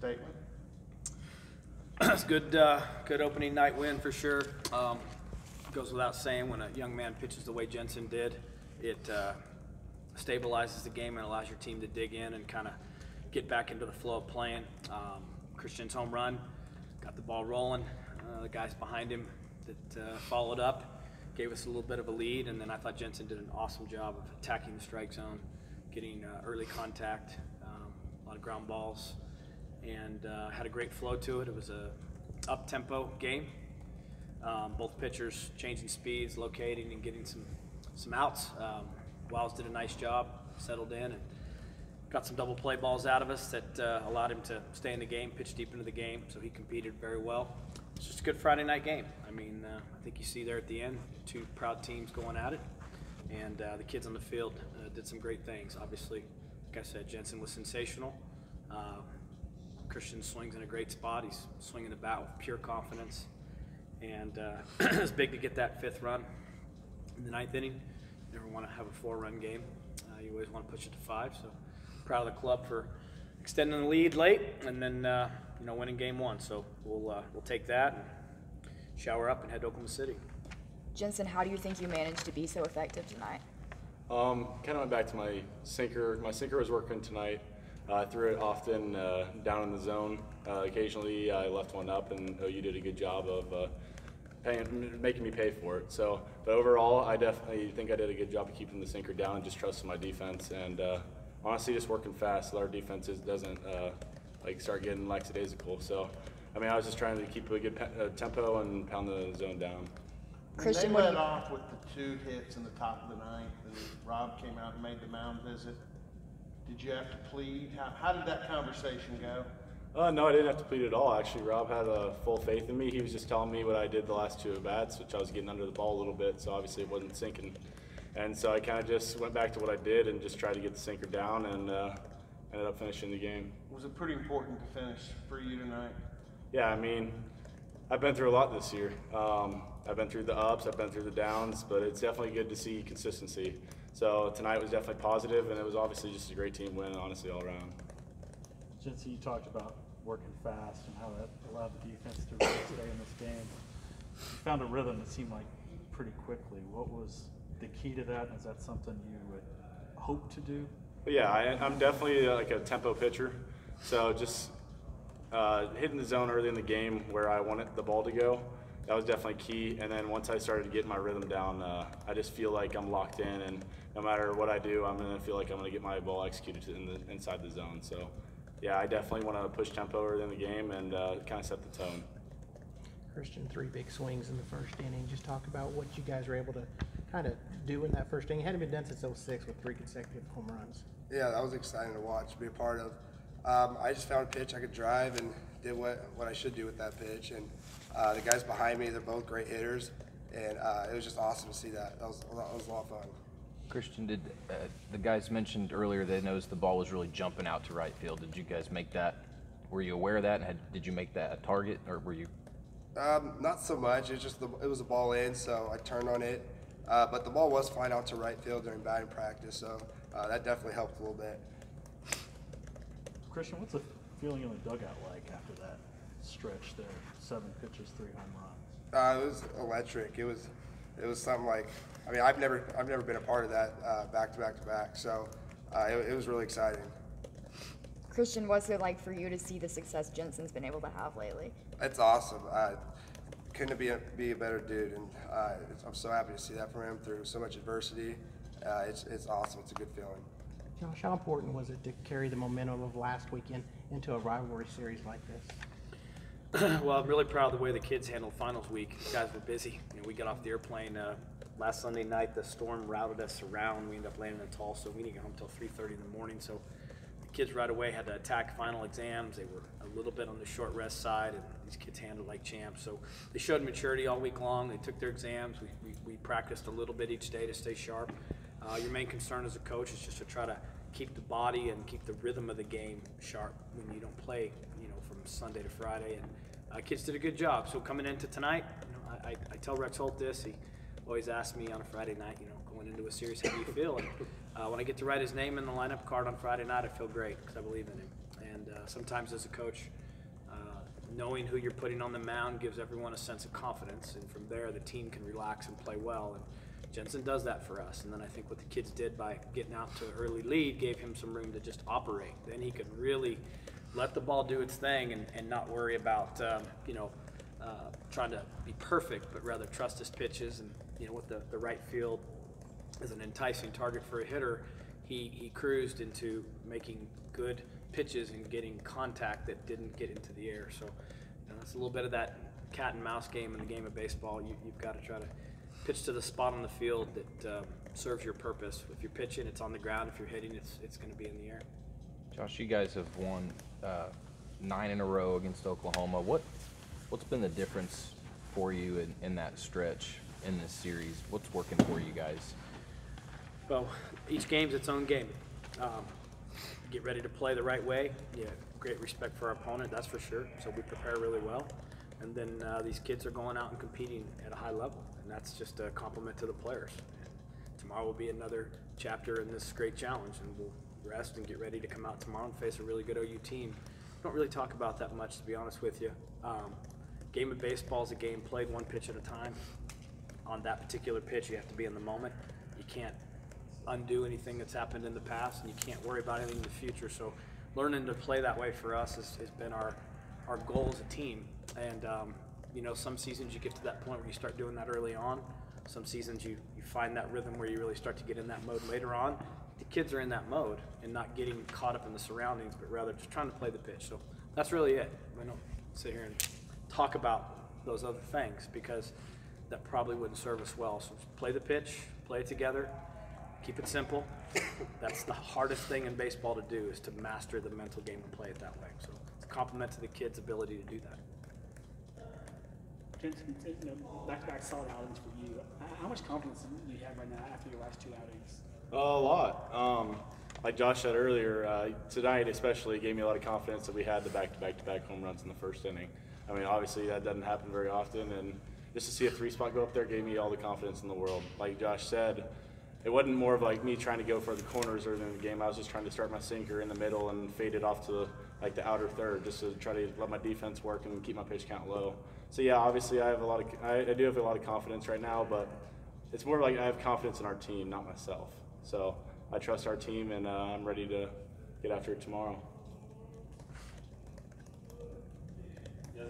statement. It's good, good opening night win for sure. Goes without saying, when a young man pitches the way Jensen did, it stabilizes the game and allows your team to dig in and kind of get back into the flow of playing. Christian's home run got the ball rolling. The guys behind him that followed up gave us a little bit of a lead, and then I thought Jensen did an awesome job of attacking the strike zone, getting early contact, a lot of ground balls, and had a great flow to it. It was a up-tempo game. Both pitchers changing speeds, locating, and getting some outs. Wiles did a nice job, settled in, and got some double play balls out of us that allowed him to stay in the game, pitch deep into the game, so he competed very well. It's just a good Friday night game. I mean, I think you see there at the end, two proud teams going at it, and the kids on the field did some great things. Obviously, like I said, Jensen was sensational. Christian swings in a great spot. He's swinging the bat with pure confidence, and it's big to get that fifth run in the ninth inning. You never want to have a 4-run game. You always want to push it to 5. So proud of the club for extending the lead late and then winning game 1. So we'll take that and shower up and head to Oklahoma City. Jensen, how do you think you managed to be so effective tonight? Kind of went back to my sinker. My sinker was working tonight. I threw it often down in the zone. Occasionally I left one up, and OU did a good job of making me pay for it. So, but overall, I definitely think I did a good job of keeping the sinker down and just trusting my defense, and honestly just working fast so our defense doesn't start getting lackadaisical. So, I mean, I was just trying to keep a good tempo and pound the zone down. Christian, they led off with the 2 hits in the top of the ninth, and Rob came out and made the mound visit. Did you have to plead? How did that conversation go? No, I didn't have to plead at all. Actually, Rob had full faith in me. He was just telling me what I did the last 2 at-bats, which I was getting under the ball a little bit, so obviously it wasn't sinking. And so I kind of just went back to what I did and just tried to get the sinker down, and ended up finishing the game. Was it pretty important to finish for you tonight? Yeah, I mean, I've been through a lot this year. I've been through the ups, I've been through the downs, but it's definitely good to see consistency. So tonight was definitely positive, and it was obviously just a great team win, honestly, all around. Jensen, you talked about working fast and how that allowed the defense to really stay in this game. You found a rhythm that seemed like pretty quickly. What was the key to that? Is that something you would hope to do? Yeah, I'm definitely like a tempo pitcher. So just hitting the zone early in the game where I wanted the ball to go, that was definitely key. And then once I started getting my rhythm down, I just feel like I'm locked in, and no matter what I do, I'm going to feel like I'm going to get my ball executed inside the zone. So, yeah, I definitely want to push tempo early in the game and kind of set the tone. Christian, 3 big swings in the first inning. Just talk about what you guys were able to kind of do in that first inning. It hadn't been done since '06 with 3 consecutive home runs. Yeah, that was exciting to watch, be a part of. I just found a pitch I could drive and did what I should do with that pitch. And the guys behind me, they're both great hitters, and it was just awesome to see that. That was a lot of fun. Christian, did the guys mentioned earlier they noticed the ball was really jumping out to right field? Did you guys make that? Were you aware of that? And did you make that a target, or were you? Not so much. It's just it was a ball in, so I turned on it. But the ball was flying out to right field during batting practice, so that definitely helped a little bit. Christian, what's the feeling in the dugout like after that stretch there? 7 pitches, 3 home runs. It was electric. It was something like, I mean, I've never been a part of that back to back, so it was really exciting. Christian, what's it like for you to see the success Jensen's been able to have lately? It's awesome. Couldn't be a better dude, and I'm so happy to see that from him through so much adversity. It's awesome. It's a good feeling. Josh, how important was it to carry the momentum of last weekend into a rivalry series like this? Well, I'm really proud of the way the kids handled finals week. The guys were busy. We got off the airplane last Sunday night. The storm routed us around. We ended up landing in Tulsa. We didn't get home until 3:30 in the morning. So the kids right away had to attack final exams. They were a little bit on the short rest side, and these kids handled like champs. So they showed maturity all week long. They took their exams. We practiced a little bit each day to stay sharp. Your main concern as a coach is just to try to keep the body and keep the rhythm of the game sharp when you don't play, from Sunday to Friday. And kids did a good job. So coming into tonight, I tell Rex Holt this. He always asks me on a Friday night, going into a series, how do you feel? And when I get to write his name in the lineup card on Friday night, I feel great because I believe in him. And sometimes as a coach, knowing who you're putting on the mound gives everyone a sense of confidence, and from there the team can relax and play well. And Jensen does that for us. And then I think what the kids did by getting out to an early lead gave him some room to just operate. Then he could really let the ball do its thing and not worry about trying to be perfect, but rather trust his pitches. And with the right field as an enticing target for a hitter, he cruised into making good pitches and getting contact that didn't get into the air. So it's a little bit of that cat and mouse game in the game of baseball. You've got to try to pitch to the spot on the field that serves your purpose. If you're pitching, it's on the ground. If you're hitting, it's going to be in the air. Josh, you guys have won 9 in a row against Oklahoma. What's been the difference for you in that stretch in this series? What's working for you guys? Well, each game's its own game. Get ready to play the right way. Yeah, great respect for our opponent, that's for sure. So we prepare really well. And then these kids are going out and competing at a high level, and that's just a compliment to the players. And tomorrow will be another chapter in this great challenge, and we'll rest and get ready to come out tomorrow and face a really good OU team. Don't really talk about that much, to be honest with you. Game of baseball is a game played one pitch at a time. On that particular pitch, you have to be in the moment. You can't undo anything that's happened in the past, and you can't worry about anything in the future. So learning to play that way for us has been our goal as a team. And some seasons you get to that point where you start doing that early on. Some seasons you find that rhythm where you really start to get in that mode later on. The kids are in that mode and not getting caught up in the surroundings, but rather just trying to play the pitch. So that's really it. We don't sit here and talk about those other things because that probably wouldn't serve us well. So just play the pitch, play it together, keep it simple. That's the hardest thing in baseball to do, is to master the mental game and play it that way. So it's a compliment to the kids' ability to do that. Jensen, back-to-back solid outings for you. How much confidence do you have right now after your last 2 outings? A lot. Like Josh said earlier, tonight especially gave me a lot of confidence that we had the back-to-back home runs in the first inning. I mean, obviously that doesn't happen very often, and just to see a 3-spot go up there gave me all the confidence in the world. Like Josh said, it wasn't more of like me trying to go for the corners early in the game. I was just trying to start my sinker in the middle and fade it off to the outer third, just to try to let my defense work and keep my pitch count low. So yeah, obviously I do have a lot of confidence right now, but it's more like I have confidence in our team, not myself. So I trust our team, and I'm ready to get after it tomorrow. Yeah,